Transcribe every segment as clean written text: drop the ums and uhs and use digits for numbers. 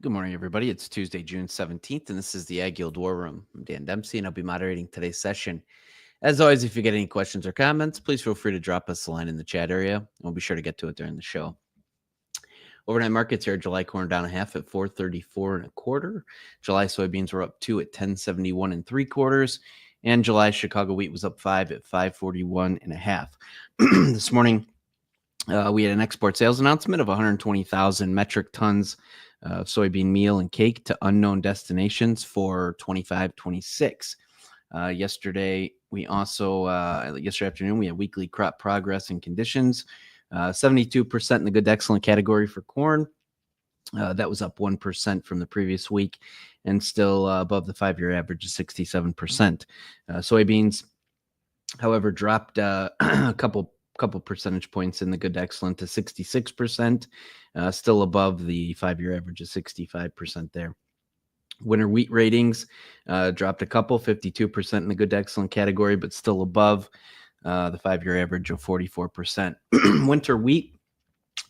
Good morning, everybody. It's Tuesday, June 17th, and this is the AgYield War Room. I'm Dan Dempsey, and I'll be moderating today's session. As always, if you get any questions or comments, please feel free to drop us a line in the chat area, and we'll be sure to get to it during the show. Overnight markets here, July corn down a half at 434 and a quarter. July soybeans were up 2 at 1071 and 3/4. And July Chicago wheat was up 5 at 541 and a half. This morning, we had an export sales announcement of 120,000 metric tons of soybean meal and cake to unknown destinations for 25-26. Yesterday afternoon, we had weekly crop progress and conditions. 72% in the good to excellent category for corn. That was up 1% from the previous week and still above the 5-year average of 67%. Soybeans, however, dropped a couple percentage points in the good to excellent to 66%, still above the 5-year average of 65% there. Winter wheat ratings dropped a couple, 52% in the good to excellent category, but still above the 5-year average of 44%. Winter wheat,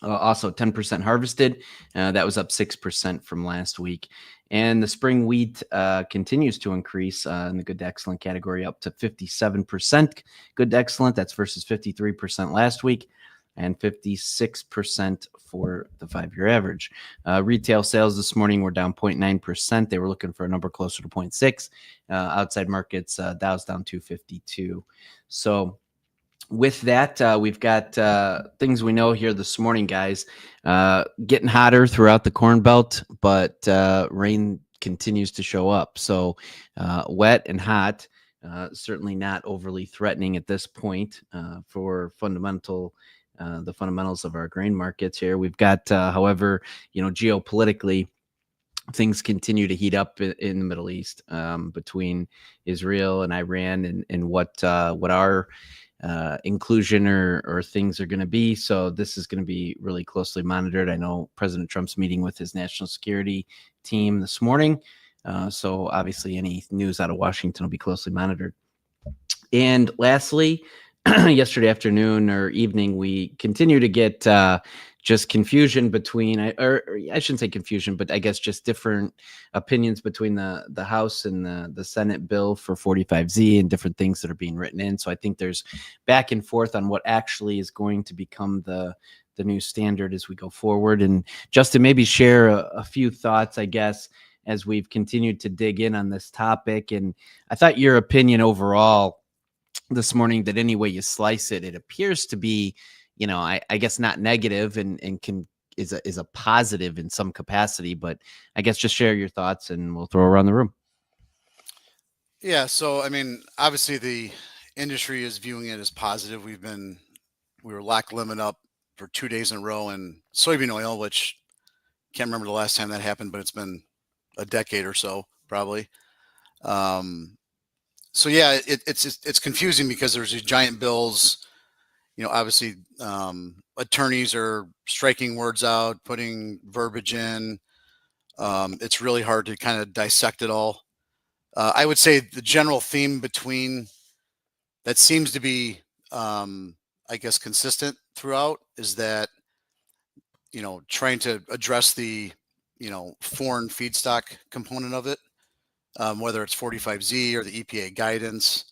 also 10% harvested. That was up 6% from last week. And the spring wheat continues to increase in the good to excellent category, up to 57% good to excellent. That's versus 53% last week and 56% for the 5-year average. Retail sales this morning were down 0.9%. They were looking for a number closer to 0.6. Outside markets, Dow's down 252. So with that, we've got things we know here this morning, guys. Getting hotter throughout the Corn Belt, but rain continues to show up. So wet and hot, certainly not overly threatening at this point for the fundamentals of our grain markets here. We've got, however, geopolitically, things continue to heat up in the Middle East between Israel and Iran and what our inclusion or things are going to be. So this is going to be really closely monitored. I know President Trump's meeting with his national security team this morning. So obviously any news out of Washington will be closely monitored. And lastly, yesterday afternoon or evening, we continue to get just confusion between, or I shouldn't say confusion, but I guess just different opinions between the House and the Senate bill for 45Z and different things that are being written in. So I think there's back and forth on what actually is going to become the new standard as we go forward. And Justin, maybe share a few thoughts, I guess, as we've continued to dig in on this topic. And I thought your opinion overall this morning, that any way you slice it, it appears to be, I guess not negative and is a positive in some capacity, but I guess just share your thoughts and we'll throw around the room. Yeah. So, I mean, obviously the industry is viewing it as positive. We were lock limit up for 2 days in a row in soybean oil, which can't remember the last time that happened, but it's been a decade or so probably. So yeah, it's confusing because there's these giant bills. Obviously, attorneys are striking words out, putting verbiage in. It's really hard to kind of dissect it all. I would say the general theme that seems to be, I guess, consistent throughout is that, trying to address the, foreign feedstock component of it. Whether it's 45Z or the EPA guidance,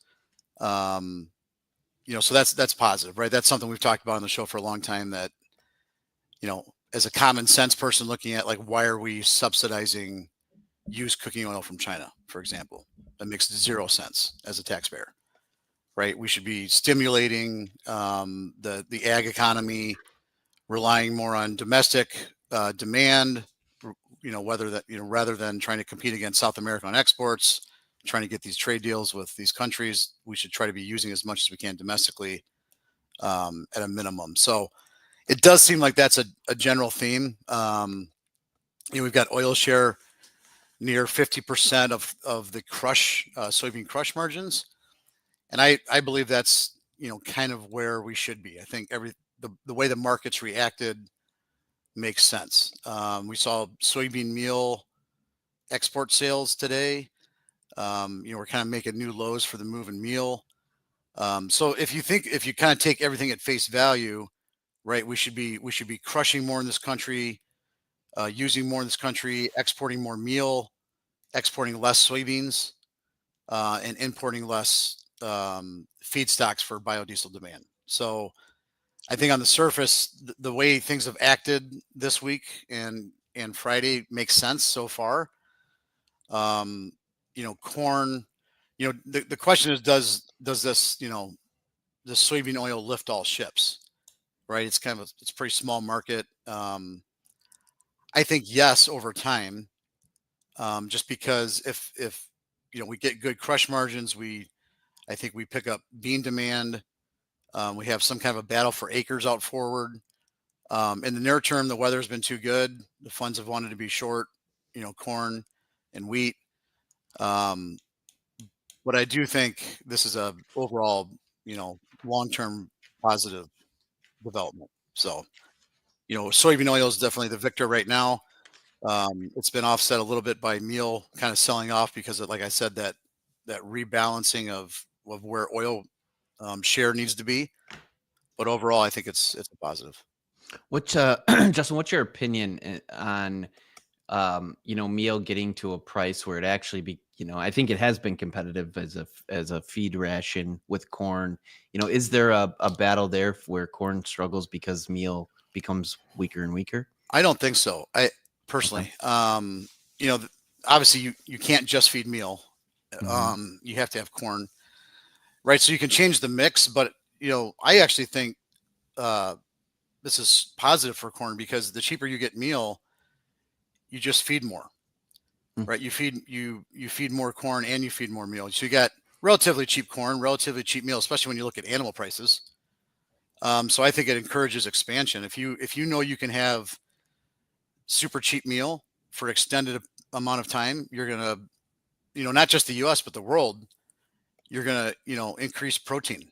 so that's positive, right? That's something we've talked about on the show for a long time that, as a common sense person looking at, like, why are we subsidizing used cooking oil from China, for example? That makes zero sense as a taxpayer, right? We should be stimulating the ag economy, relying more on domestic demand, rather than trying to compete against South America on exports, trying to get these trade deals with these countries. We should try to be using as much as we can domestically at a minimum. So it does seem like that's a general theme. We've got oil share near 50% of the soybean crush margins. And I believe that's, kind of where we should be. I think the way the market's reacted makes sense. We saw soybean meal export sales today. We're kind of making new lows for the move in meal. So if you kind of take everything at face value, right, we should be crushing more in this country, using more in this country, exporting more meal, exporting less soybeans, and importing less feedstocks for biodiesel demand. So I think on the surface, the way things have acted this week and Friday makes sense so far. Corn, the question is, does this, the soybean oil lift all ships, right? It's it's a pretty small market. I think yes, over time, just because if we get good crush margins, I think we pick up bean demand. We have some kind of a battle for acres out forward. In the near term, the weather has been too good. The funds have wanted to be short, corn and wheat. But I do think this is a overall, long-term positive development. So, soybean oil is definitely the victor right now. It's been offset a little bit by meal kind of selling off because of, like I said, that rebalancing of where oil share needs to be. But overall, I think it's a positive. Justin, what's your opinion on meal getting to a price where it actually I think it has been competitive as a feed ration with corn. Is there a battle there where corn struggles because meal becomes weaker and weaker? I don't think so. I personally, obviously you can't just feed meal. Mm-hmm. You have to have corn, right? So you can change the mix, but I actually think this is positive for corn because the cheaper you get meal, you just feed more, right? You feed more corn and you feed more meal. So you got relatively cheap corn, relatively cheap meal, especially when you look at animal prices. So I think it encourages expansion. If you you can have super cheap meal for extended amount of time, you're gonna, not just the U.S. but the world, you're gonna, increase protein,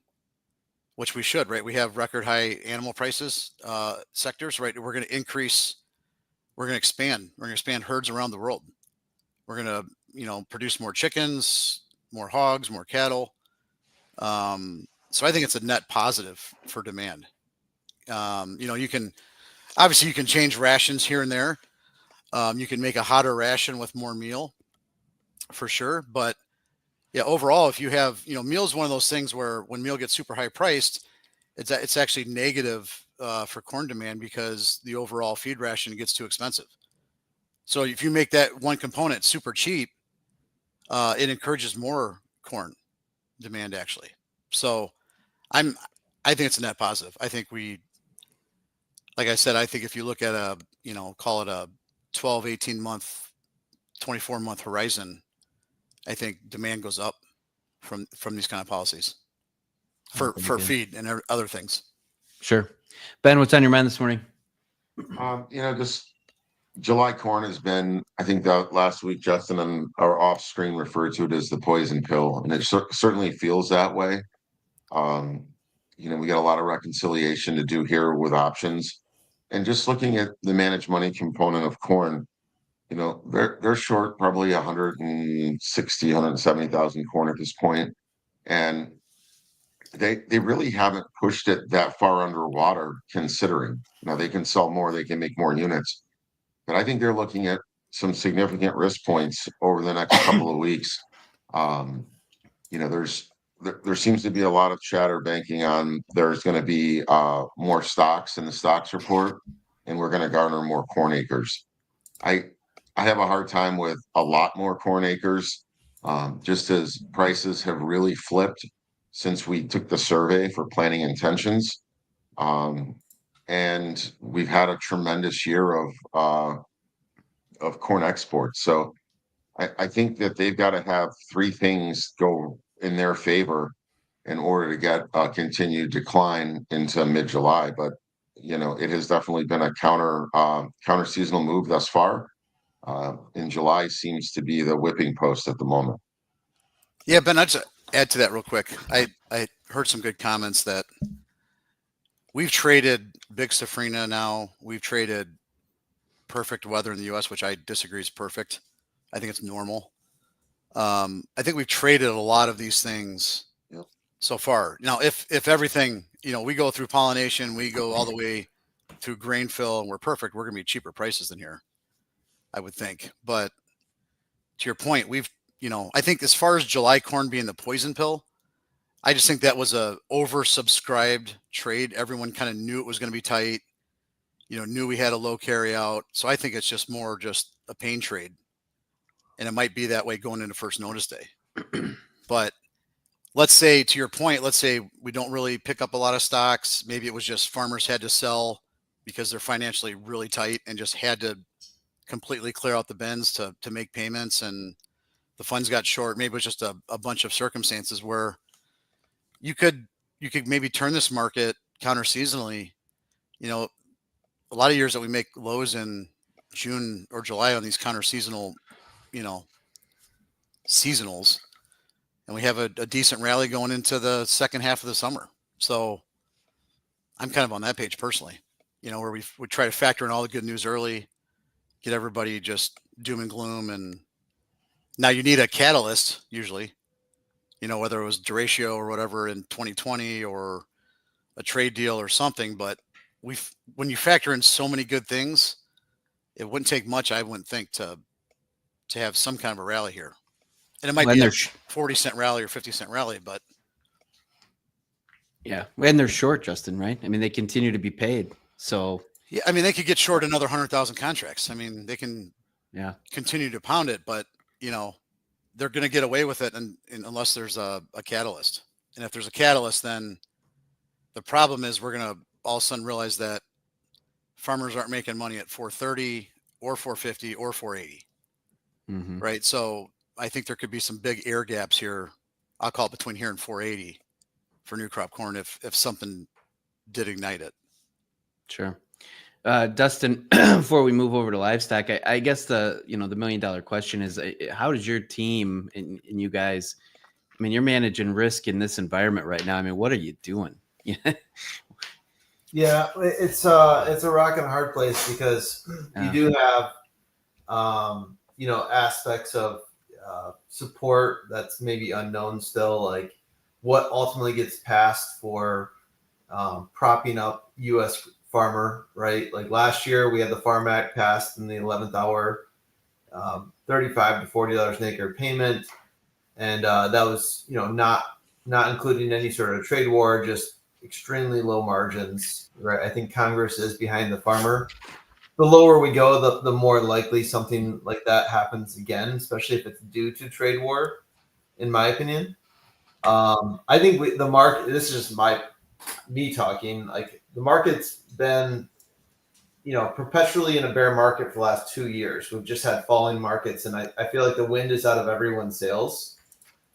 which we should, right? We have record high animal prices sectors, right? We're gonna expand herds around the world. We're gonna, produce more chickens, more hogs, more cattle. So I think it's a net positive for demand. You can change rations here and there. You can make a hotter ration with more meal for sure. But yeah, overall, if you have, meal is one of those things where when meal gets super high priced, it's actually negative for corn demand because the overall feed ration gets too expensive. So if you make that one component super cheap, it encourages more corn demand actually. So I think it's a net positive. I think like I said, I think if you look at call it a 12, 18 month, 24-month horizon, I think demand goes up from these kind of policies for feed and other things. Sure. Ben, what's on your mind this morning? This July corn has been, I think that last week, Justin and our off screen referred to it as the poison pill, and it certainly feels that way. We got a lot of reconciliation to do here with options, and just looking at the managed money component of corn, they're short probably 160, 170,000 corn at this point, and they really haven't pushed it that far underwater. Considering now they can sell more, they can make more units, but I think they're looking at some significant risk points over the next couple of weeks. There seems to be a lot of chatter banking on there's going to be more stocks in the stocks report, and we're going to garner more corn acres. I have a hard time with a lot more corn acres, just as prices have really flipped since we took the survey for planning intentions. And we've had a tremendous year of corn exports. So I think that they've got to have three things go in their favor in order to get a continued decline into mid-July. But it has definitely been a counter seasonal move thus far. In July seems to be the whipping post at the moment. Yeah, Ben, I'd just add to that real quick. I heard some good comments that we've traded big safrina now. We've traded perfect weather in the U.S., which I disagree is perfect. I think it's normal. I think we've traded a lot of these things so far. Now, if everything, we go through pollination, we go all the way through grain fill, and we're perfect, we're going to be cheaper prices than here. I would think. But to your point, I think as far as July corn being the poison pill, I just think that was a oversubscribed trade. Everyone kind of knew it was going to be tight, knew we had a low carry out. So I think it's just more just a pain trade. And it might be that way going into first notice day. But let's say, to your point, let's say we don't really pick up a lot of stocks. Maybe it was just farmers had to sell because they're financially really tight and just had to completely clear out the bins to make payments, and the funds got short. Maybe it was just a bunch of circumstances where you could maybe turn this market counter seasonally. A lot of years that we make lows in June or July on these counter seasonal, seasonals, and we have a decent rally going into the second half of the summer. So I'm kind of on that page personally, where we try to factor in all the good news early, get everybody just doom and gloom. And now you need a catalyst usually, whether it was Duratio or whatever in 2020 or a trade deal or something. But when you factor in so many good things, it wouldn't take much, I wouldn't think, to have some kind of a rally here. And it might be a 40-cent rally or 50-cent rally, but yeah, and they're short, Justin, right? I mean, they continue to be paid. So yeah, I mean, they could get short another 100,000 contracts. I mean, they can continue to pound it, but they're going to get away with it unless there's a catalyst. And if there's a catalyst, then the problem is we're going to all of a sudden realize that farmers aren't making money at 430 or 450 or 480. Mm-hmm. Right. So I think there could be some big air gaps here. I'll call it between here and 480 for new crop corn if something did ignite it. Sure. Dustin, before we move over to livestock, I guess the $1 million question is, how does your team and you guys, I mean, you're managing risk in this environment right now. I mean, what are you doing? Yeah, it's a rock and a hard place because you do have, aspects of support that's maybe unknown still, like what ultimately gets passed for propping up U.S. farmer, right? Like last year, we had the Farm Act passed in the 11th hour, $35 to $40 an acre payment, and that was, not including any sort of trade war, just extremely low margins, right? I think Congress is behind the farmer. The lower we go, the more likely something like that happens again, especially if it's due to trade war, in my opinion. I think the market, this is just me talking, like the market's been, perpetually in a bear market for the last 2 years. We've just had falling markets, and I feel like the wind is out of everyone's sails.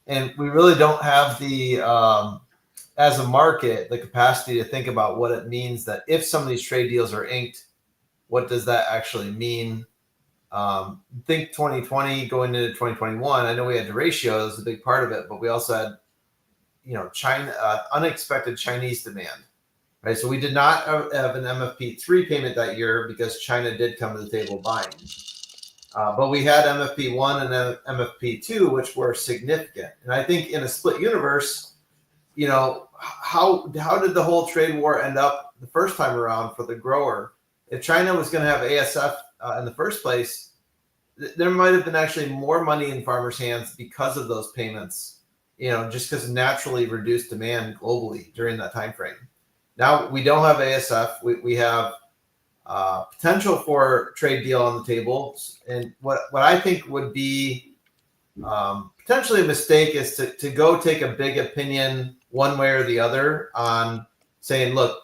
And we really don't have as a market, the capacity to think about what it means that if some of these trade deals are inked, what does that actually mean? Think 2020 going into 2021. I know we had Duratio, that was a big part of it, but we also had, China, unexpected Chinese demand, right? So we did not have an MFP3 payment that year because China did come to the table buying. But we had MFP1 and MFP2, which were significant. And I think in a split universe, how did the whole trade war end up the first time around for the grower? If China was going to have ASF in the first place, there might have been actually more money in farmers' hands because of those payments, just because naturally reduced demand globally during that time frame. Now we don't have ASF. We have potential for trade deal on the table. And what I think would be potentially a mistake is to go take a big opinion one way or the other on saying, look,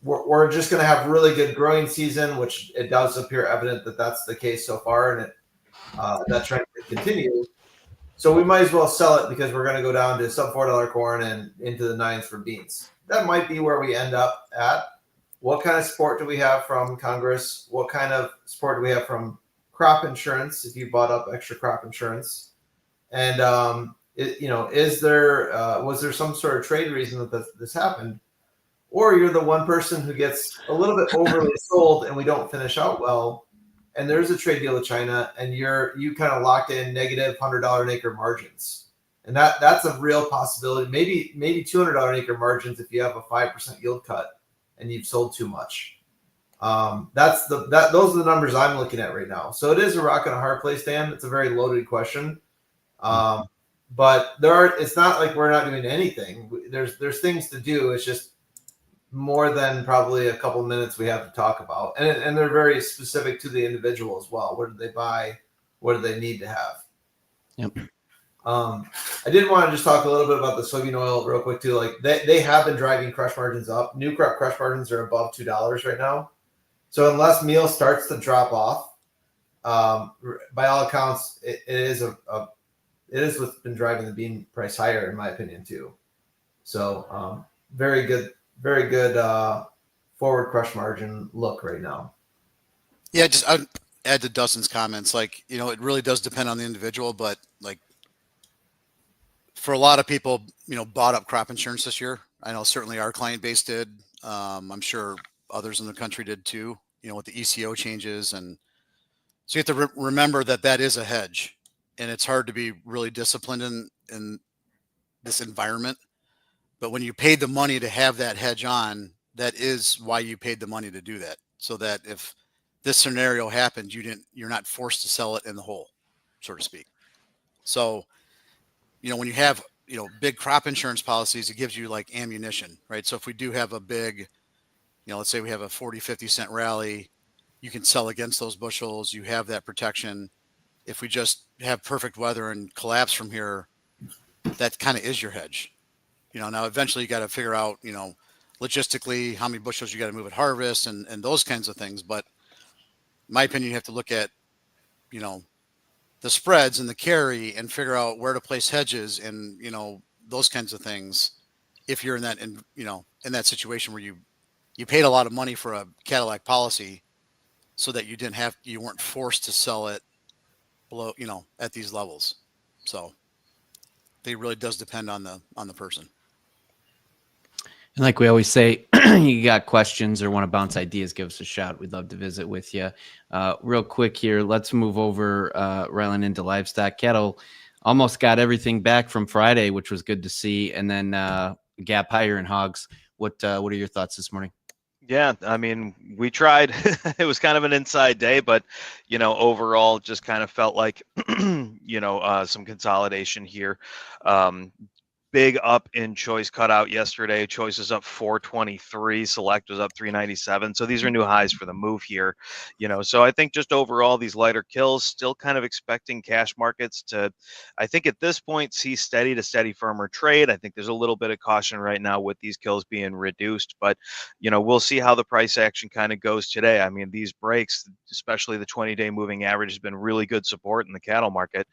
we're just going to have really good growing season, which it does appear evident that that's the case so far, and that trend could continue. So we might as well sell it because we're going to go down to sub $4 corn and into the 9s for beans. That might be where we end up at. What kind of support do we have from Congress? What kind of support do we have from crop insurance, if you bought up extra crop insurance? And, was there some sort of trade reason that this happened? Or you're the one person who gets a little bit overly sold and we don't finish out well, and there's a trade deal with China and you kind of locked in negative $100 an acre margins. And that's a real possibility. Maybe $200 an acre margins if you have a 5% yield cut and you've sold too much. Those are the numbers I'm looking at right now. So it is a rock and a hard place, Dan. It's a very loaded question. But it's not like we're not doing anything. There's things to do. It's just more than probably a couple minutes we have to talk about. And they're very specific to the individual as well. What did they buy? What do they need to have? Yep. I did want to just talk a little bit about the soybean oil real quick too. Like they have been driving crush margins up. New crop crush margins are above $2 right now. So unless meal starts to drop off, by all accounts, it is what's been driving the bean price higher, in my opinion, too. So very good forward crush margin look right now. Yeah, I'd add to Dustin's comments. Like, it really does depend on the individual, but like for a lot of people, bought up crop insurance this year. I know certainly our client base did. I'm sure others in the country did too, with the ECO changes. And so you have to remember that is a hedge, and it's hard to be really disciplined in this environment. But when you paid the money to have that hedge on, that is why you paid the money to do that. So that if this scenario happened, you're not forced to sell it in the hole, so to speak. So, when you have, big crop insurance policies, it gives you like ammunition, right? So if we do have a big, let's say we have a 40, 50 cent rally, you can sell against those bushels. You have that protection. If we just have perfect weather and collapse from here, that kind of is your hedge. Now eventually you got to figure out, logistically, how many bushels you got to move at harvest and those kinds of things. But in my opinion, you have to look at, the spreads and the carry and figure out where to place hedges and, those kinds of things. If you're in that situation where you paid a lot of money for a Cadillac policy so that you weren't forced to sell it below, at these levels. So it really does depend on the person. And like we always say, you got questions or want to bounce ideas, give us a shout. We'd love to visit with you. Real quick here, let's move over, Ryland, into livestock. Cattle almost got everything back from Friday, which was good to see. And then gap higher in hogs. What are your thoughts this morning? Yeah, I mean, we tried. It was kind of an inside day, but, overall just kind of felt like, some consolidation here. Big up in choice cutout yesterday. Choice is up 423. Select was up 397. So these are new highs for the move here. So I think just overall these lighter kills, still kind of expecting cash markets to, I think at this point, see steady to steady firmer trade. I think there's a little bit of caution right now with these kills being reduced, but we'll see how the price action kind of goes today. I mean, these breaks, especially the 20-day moving average, has been really good support in the cattle market.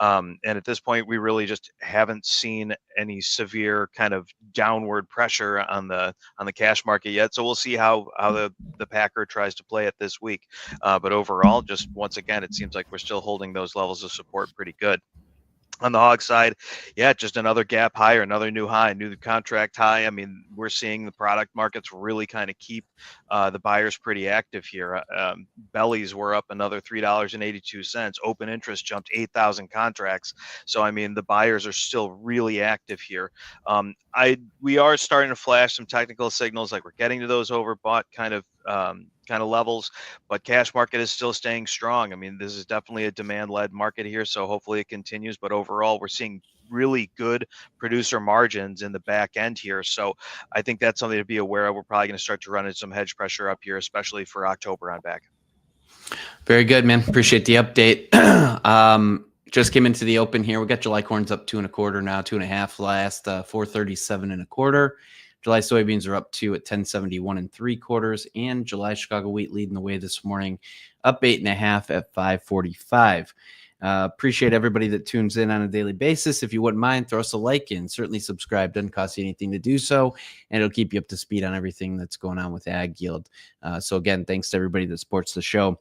And at this point, we really just haven't seen any severe kind of downward pressure on the cash market yet. So we'll see how the Packer tries to play it this week. But overall, just once again, it seems like we're still holding those levels of support pretty good. On the hog side, yeah, just another gap higher, another new high, new contract high. I mean, we're seeing the product markets really kind of keep the buyers pretty active here. Bellies were up another $3.82. Open interest jumped 8,000 contracts. So, I mean, the buyers are still really active here. We are starting to flash some technical signals, like we're getting to those overbought kind of levels, but cash market is still staying strong. I mean, this is definitely a demand-led market here, so hopefully it continues. But overall, we're seeing really good producer margins in the back end here. So I think that's something to be aware of. We're probably going to start to run into some hedge pressure up here, especially for October on back. Very good, man. Appreciate the update. Just came into the open here. We got July corns up 2 1/4 now, 2 1/2 last, 437 1/4. July soybeans are up 2 at 1071 3/4, and July Chicago wheat leading the way this morning, up 8 1/2 at 545. Appreciate everybody that tunes in on a daily basis. If you wouldn't mind, throw us a like and certainly subscribe. Doesn't cost you anything to do so, and it'll keep you up to speed on everything that's going on with AgYield. So again, thanks to everybody that supports the show.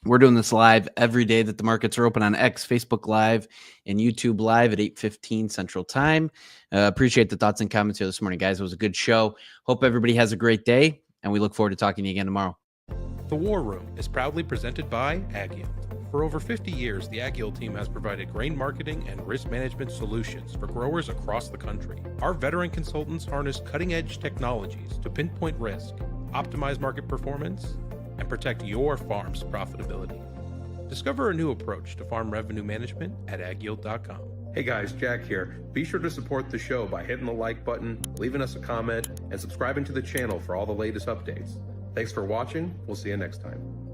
We're doing this live every day that the markets are open on X, Facebook Live, and YouTube Live at 8:15 Central Time. Appreciate the thoughts and comments here this morning, guys. It was a good show. Hope everybody has a great day, and we look forward to talking to you again tomorrow. The War Room is proudly presented by AgYield. For over 50 years, the AgYield team has provided grain marketing and risk management solutions for growers across the country. Our veteran consultants harness cutting-edge technologies to pinpoint risk, optimize market performance, and protect your farm's profitability. Discover a new approach to farm revenue management at agyield.com. Hey guys, Jack here. Be sure to support the show by hitting the like button, leaving us a comment, and subscribing to the channel for all the latest updates. Thanks for watching. We'll see you next time.